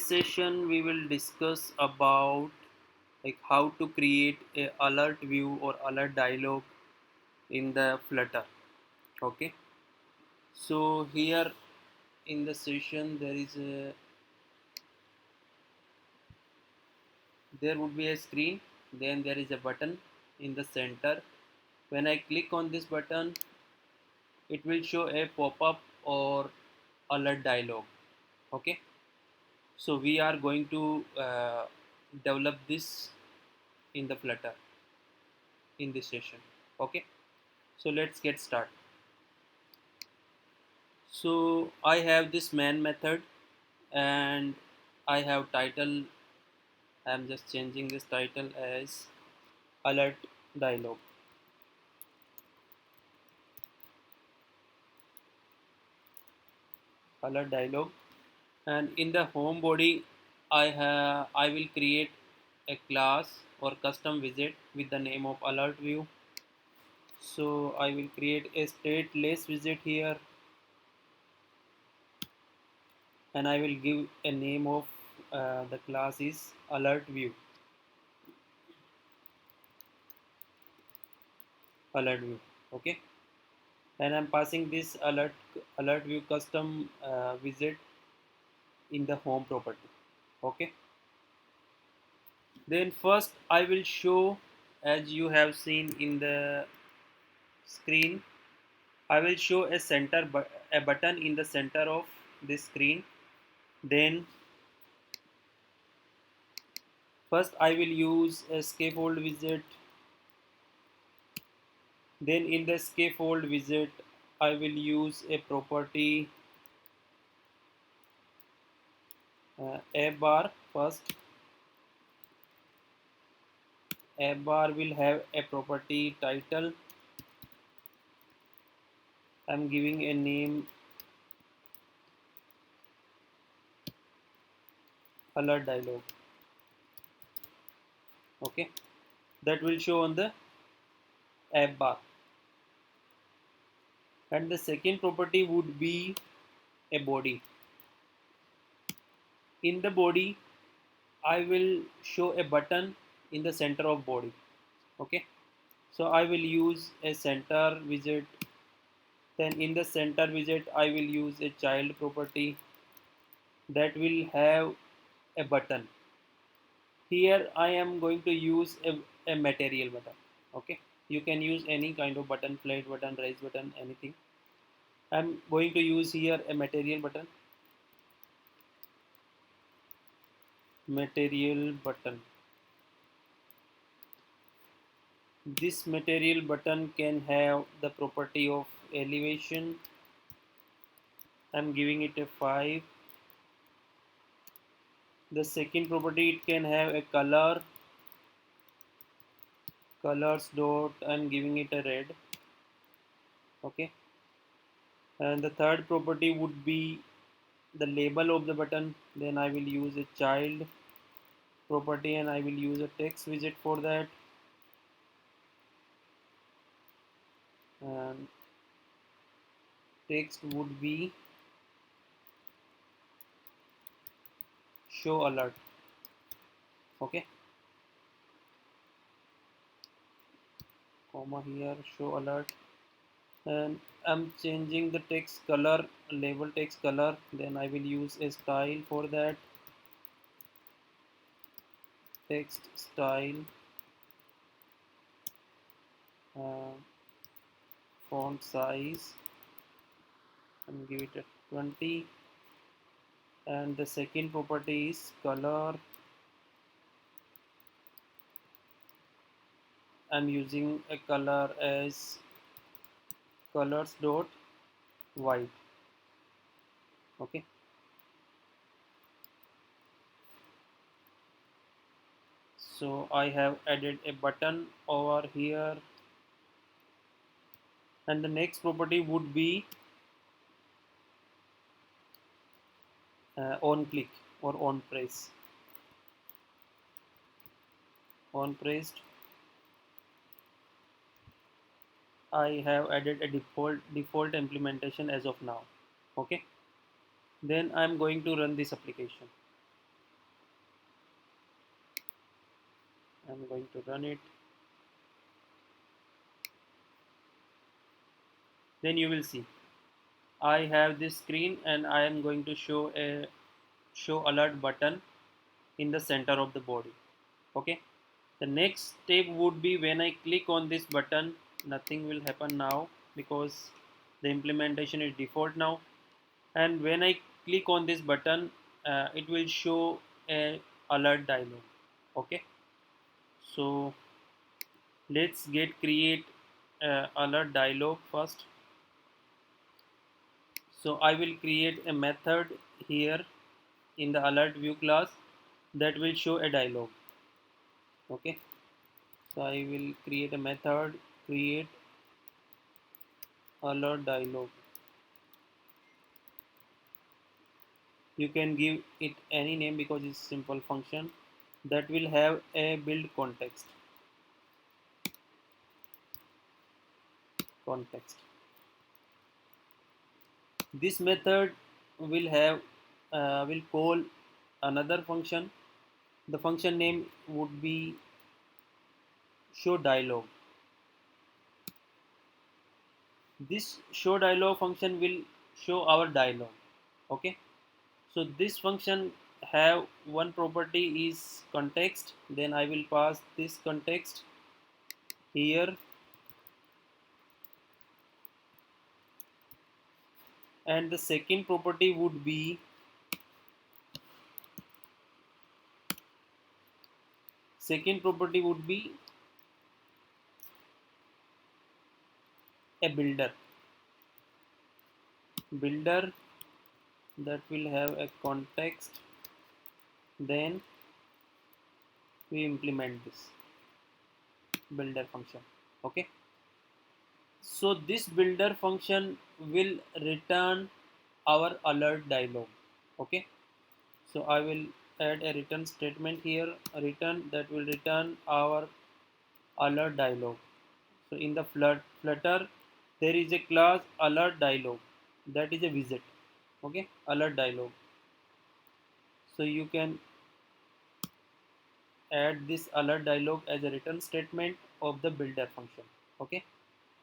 session we will discuss about like how to create a alert view or alert dialog in the Flutter. Okay, so here in the session there would be a screen, then there is a button in the center. When I click on this button, it will show a pop-up or alert dialog. Okay, so we are going to develop this in the Flutter in this session. Okay, so let's get started. So I have this main method and I have title. I'm just changing this title as alert dialog. Alert dialog, and in the home body I will create a class or custom widget with the name of alert view. So I will create a stateless widget here, and I will give a name of the class is alert view. Alert view. Okay, and I'm passing this alert view custom widget in the home property. Okay, then first I will show, as you have seen in the screen, I will show a button in the center of this screen. Then first I will use a scaffold widget. Then in the scaffold widget I will use a property a bar. First a bar will have a property title. I'm giving a name alert dialog. Okay, that will show on the app bar. And the second property would be a body. In the body I will show a button in the center of body. Okay, so I will use a center widget. Then in the center widget I will use a child property that will have a button. Here I am going to use a material button. Okay, you can use any kind of button, flat button, raise button, anything. I'm going to use here a material button. Material button. This material button can have the property of elevation. I'm giving it a 5. The second property, it can have a colors dot, I'm giving it a red. Okay, and the third property would be the label of the button. Then I will use a child property and I will use a text widget for that. And text would be show alert. Okay, comma here, show alert. And I'm changing the text color, label text color. Then I will use a style for that. Text style, uh, font size, and give it a 20. And the second property is color. I'm using a color as colors dot white. Okay, so I have added a button over here, and the next property would be on click or on press. On pressed, I have added a default implementation as of now. Okay, then I'm going to run this application. I'm going to run it. Then you will see I have this screen and I am going to show a show alert button in the center of the body. Okay, the next step would be when I click on this button, nothing will happen now because the implementation is default now. And when I click on this button, it will show a alert dialog. Okay, so let's get create alert dialog first. So I will create a method here in the alert view class that will show a dialog. Okay, so I will create a method create alert dialog. You can give it any name because it's simple function that will have a build context. This method will have will call another function. The function name would be show dialog. This show dialog function will show our dialog. Okay, so this function have one property is context. Then I will pass this context here, and the second property would be a builder that will have a context. Then we implement this builder function. Okay, so this builder function will return our alert dialog. Okay, so I will add a return statement here, a return that will return our alert dialog. So in the flutter there is a class alert dialog, that is a widget. Okay, alert dialog. So you can add this alert dialog as a return statement of the builder function. Okay,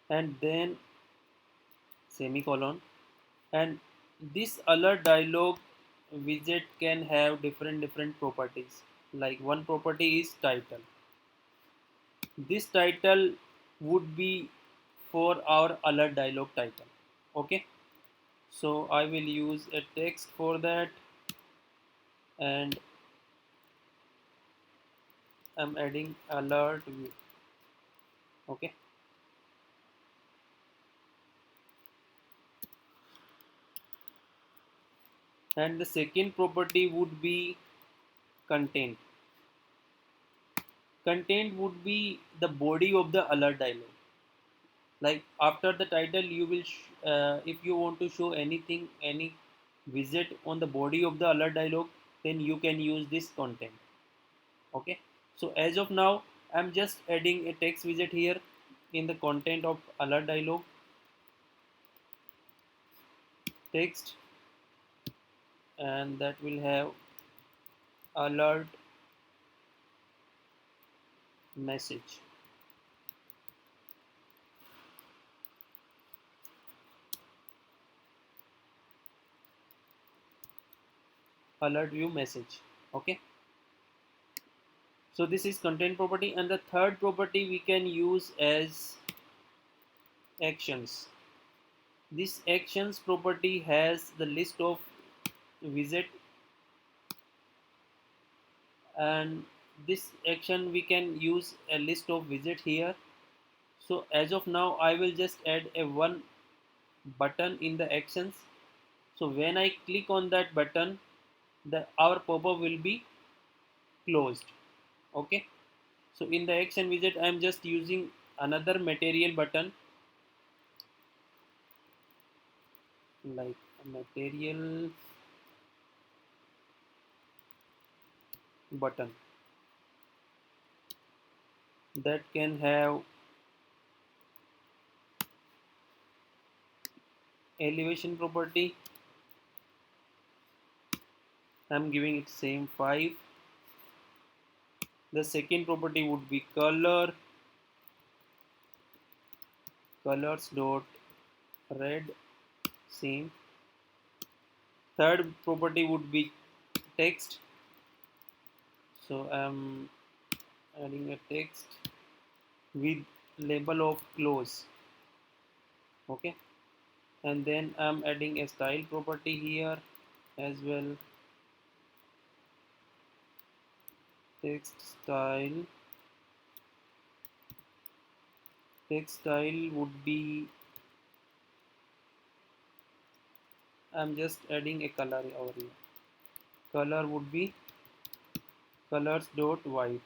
and then semicolon. And this alert dialog widget can have different properties. Like one property is title. This title would be for our alert dialog title. Okay, so I will use a text for that, and I'm adding alert view. Okay, and the second property would be content. Content would be the body of the alert dialog. Like after the title you will if you want to show anything, any widget on the body of the alert dialog, then you can use this content. Okay, so as of now I'm just adding a text widget here in the content of alert dialog. Text, and that will have alert message. Alert view message. Okay, so this is content property, and the third property we can use as actions. This actions property has the list of widget, and this action we can use a list of widget here. So as of now I will just add a one button in the actions. So when I click on that button, the our pop-up will be closed. Okay, so in the action widget I am just using another material button, like a material button that can have elevation property. I'm giving it same 5, The second property would be color, colors dot red, same. Third property would be text, so I'm adding a text with label of close. Okay, and then I'm adding a style property here as well. Text style, text style would be, I'm just adding a color over here. Color would be colors dot white.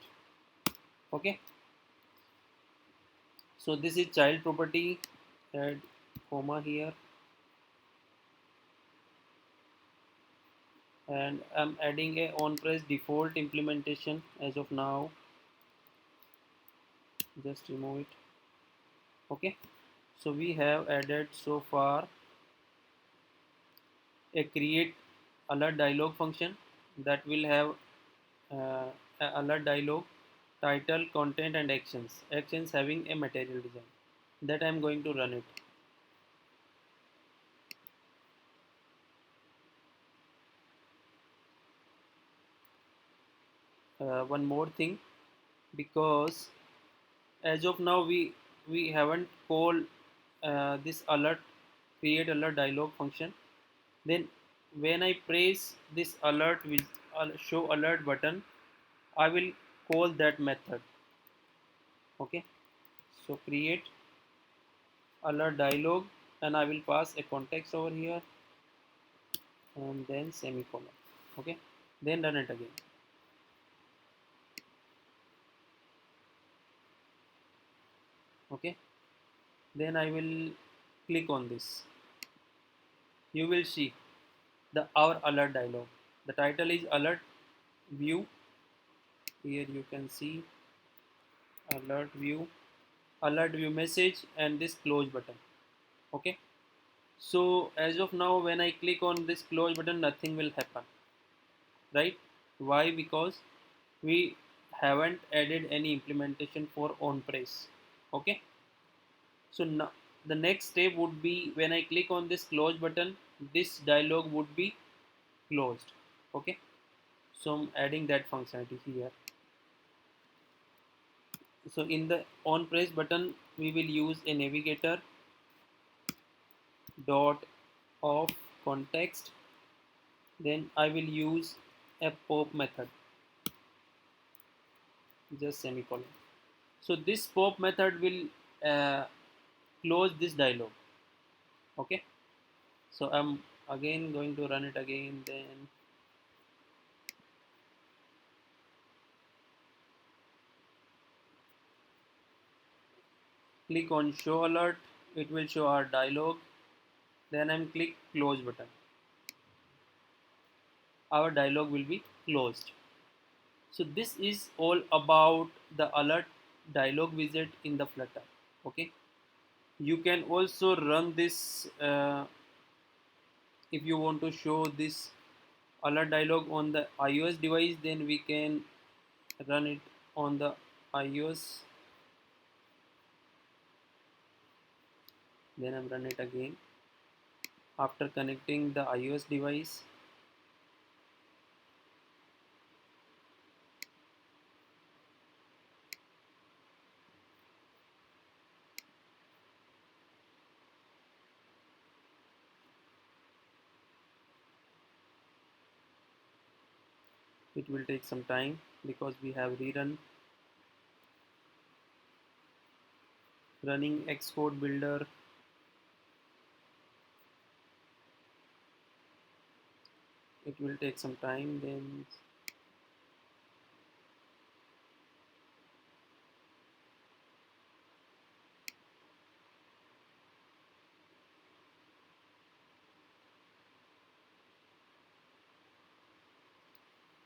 Okay, so this is child property. Add comma here, and I'm adding a on-press default implementation as of now. Just remove it. Okay, so we have added so far a create alert dialog function that will have a alert dialog, title, content, and actions having a material design that I'm going to run it. One more thing, because as of now we haven't called this alert create alert dialog function. Then when I press this alert with show alert button, I will call that method. Okay, so create alert dialog, and I will pass a context over here and then semicolon. Okay, then run it again. Okay, then I will click on this. You will see the our alert dialog. The title is alert view. Here you can see alert view message, and this close button. Okay, so as of now when I click on this close button, nothing will happen, right? Why? Because we haven't added any implementation for on press. Okay, so now the next step would be when I click on this close button, this dialog would be closed. Okay, so I'm adding that functionality here. So in the on press button we will use a navigator dot of context, then I will use a pop method, just semicolon. So this pop method will uh, close this dialog. Okay, so I'm again going to run it again, then click on show alert, it will show our dialog, then I'm click close button, our dialog will be closed. So this is all about the alert dialog widget in the Flutter. Okay, you can also run this if you want to show this alert dialog on the iOS device, then we can run it on the iOS. Then I'm run it again after connecting the iOS device. It will take some time because we have running Xcode builder. It will take some time. Then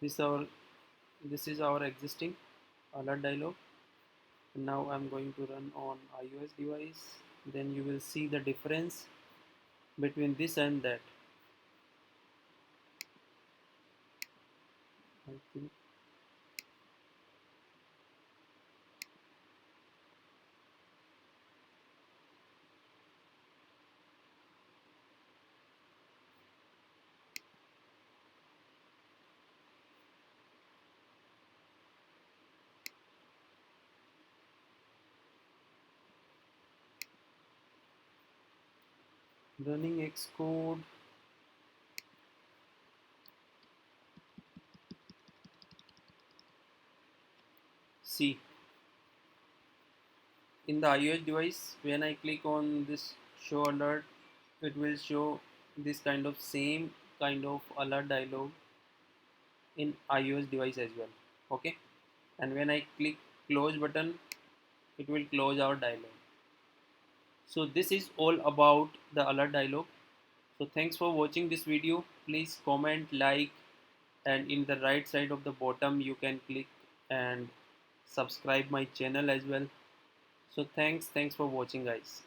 this is our existing alert dialog. Now I'm going to run on iOS device, then you will see the difference between this and that. I think running Xcode. See, in the iOS device, when I click on this show alert, it will show this kind of same kind of alert dialog in iOS device as well. Okay, and when I click close button, it will close our dialog. So this is all about the alert dialog. So thanks for watching this video. Please comment, like, and in the right side of the bottom you can click and subscribe my channel as well. So thanks for watching, guys.